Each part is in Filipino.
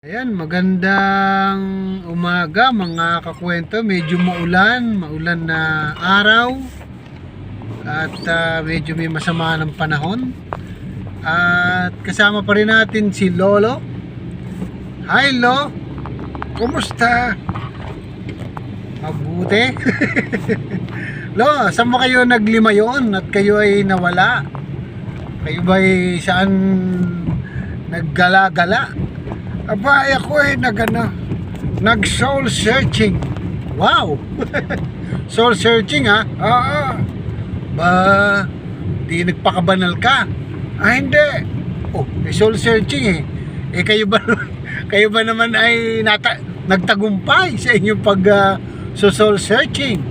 Ayan, magandang umaga mga kakwento. Medyo maulan na araw at medyo may masama ng panahon. At kasama pa rin natin si Lolo. Hi Lo, kumusta? Mabuti. Lo, saan mo kayo naglima yon at kayo ay nawala? Kayo ba ay saan naggala-gala? Aba, ako ay nag soul searching. Wow! Soul searching ha? Oo. Ba, di nagpakabanal ka? Ah, hindi. Oh, may soul searching eh. Eh kayo ba naman ay nagtagumpay sa inyong soul searching?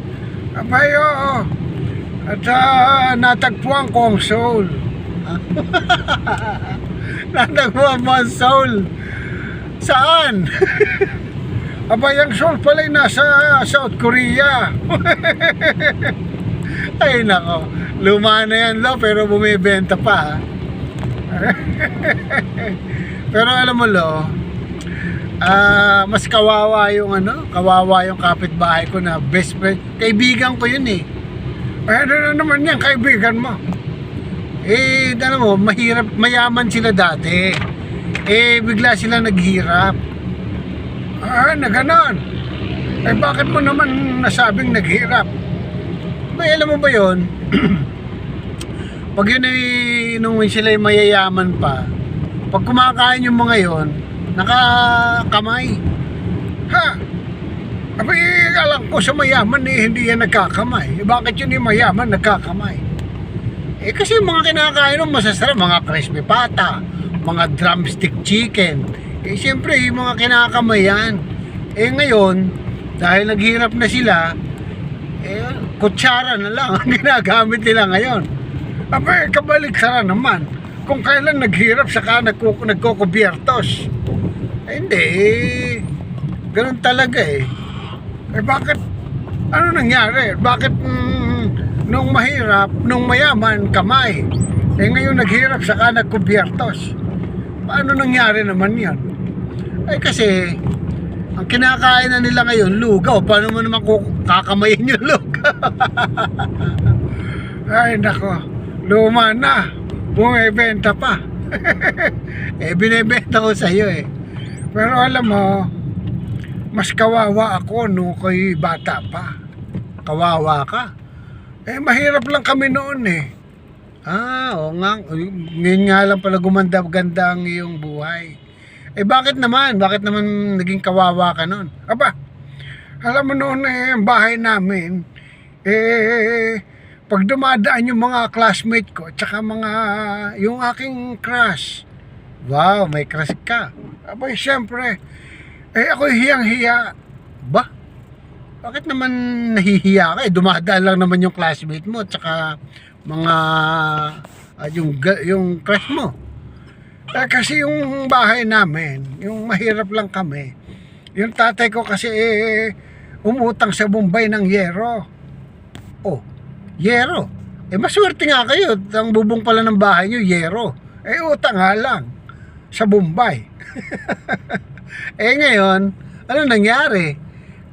Aba, oo. At natagpuan ko ang soul. Natagpuan mo ang soul. Saan? Aba, yung soul pala ay nasa South Korea. Ay nako, luma na yan Lo, pero bumibenta pa. Pero alam mo Lo, mas kawawa yung kapitbahay ko na best friend. Kaibigan ko yun eh. Ano na naman yan, kaibigan mo? Eh, alam mo, mayaman sila dati. Eh, bigla sila naghirap. Ah, na ganon. Eh, bakit mo naman nasabing naghirap? May alam mo ba yun? Pag yun ay, nung sila ay mayayaman pa, pag kumakain yung mga yon, nakakamay. Ha? Abay, alam ko sa mayaman eh, hindi yan nagkakamay. Eh, bakit yun yung mayaman nagkakamay? Eh, kasi yung mga kinakain ng masasarap, mga crispy pata, mga drumstick chicken. Eh siyempre yung mga kinakamay yan. Eh ngayon, dahil naghirap na sila, eh kutsara na lang ang ginagamit nila ngayon. Aba, kabaliktaran naman. Kung kailan naghirap saka nagkukubiertos. Eh hindi, ganun talaga eh. Eh bakit, ano nangyari? Bakit nung mahirap, nung mayaman, kamay. Eh ngayon naghirap saka nagkubiertos. Paano nangyari naman yan? Ay kasi, ang kinakain na nila ngayon, lugaw. Paano mo naman kakamayin yung lugaw? Ay nako, luma na. Bumibenta pa. Eh, binibenta ko sa'yo eh. Pero alam mo, mas kawawa ako nung ko'y bata pa. Kawawa ka. Eh, mahirap lang kami noon eh. Ah, oo nga. Ngayon nga lang pala gumanda-ganda ang iyong buhay. Eh bakit naman? Bakit naman naging kawawa ka nun? Aba, alam mo noon eh, ang bahay namin, eh, pag dumadaan yung mga classmate ko, tsaka yung aking crush. Wow, may crush ka. Aba, syempre, eh ako hiyang-hiya. Ba? Bakit naman nahihiya ka? Eh, dumadaan lang naman yung classmate mo, tsaka mga yung crush mo. Kasi yung bahay namin, yung mahirap lang kami. Yung tatay ko kasi umutang sa Bombay ng yero. Oh, yero. Eh maswerte nga kayo, ang bubong pala ng bahay nyo, yero. Eh utang nga lang sa Bombay. Eh ngayon, ano nangyari?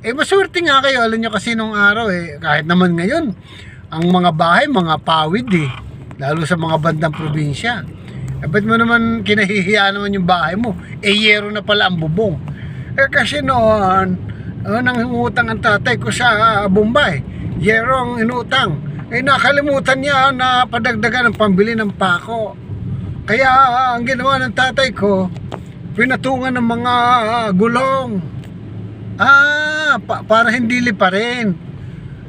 Eh maswerte nga kayo, alam nyo kasi nung araw kahit naman ngayon, ang mga bahay, mga pawid eh. Lalo sa mga bandang probinsya. Eh, ba't mo naman kinahihiya naman yung bahay mo? Eh, yero na pala ang bubong. Eh, kasi noon, nang umutang ang tatay ko sa Bombay, yero ang inutang. Eh, nakalimutan niya na padagdagan ng pambili ng pako. Kaya, ang ginawa ng tatay ko, pinatungan ng mga gulong. Ah, para hindi liparin.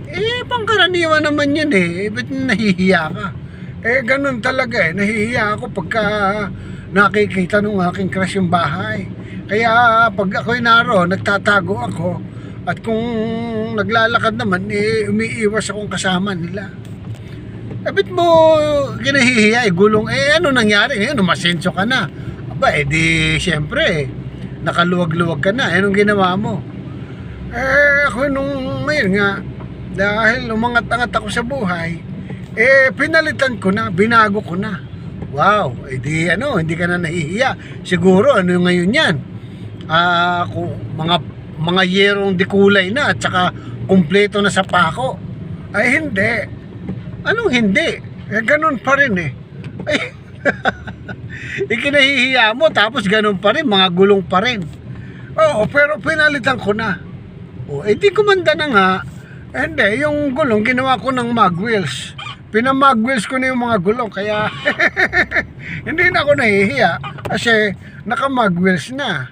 Eh, pangkaraniwan naman yun eh. Ba't nahihiya ka? Eh, ganun talaga eh. Nahihiya ako pagka nakikita nung aking crush yung bahay. Kaya, pag ako'y naroon, nagtatago ako. At kung naglalakad naman, eh, umiiwas akong kasama nila. Eh, ba't mo kinahihiya eh? Gulong, eh, ano nangyari? Ngayon, umasenso ka na. Aba, eh, di, syempre, nakaluwag-luwag ka na. Eh, anong ginawa mo? Eh, ako nung ngayon nga, dahil umangat-angat ako sa buhay, eh pinalitan ko na, binago ko na. Wow, edi hindi ka na nahihiya. Siguro ano ngayon yan? mga yerong dikulay na at saka kumpleto na sa pako. Ay hindi. Anong hindi? Ganun pa rin eh. Ay, ikinahihiya mo tapos ganun pa rin, mga gulong pa rin. Oo, pero pinalitan ko na. Di kumanda na nga. Hindi, yung gulong ginawa ko ng mag wheels. Pinamag wheels ko na yung mga gulong, kaya hindi na ako nahihiya kasi naka mag wheels na.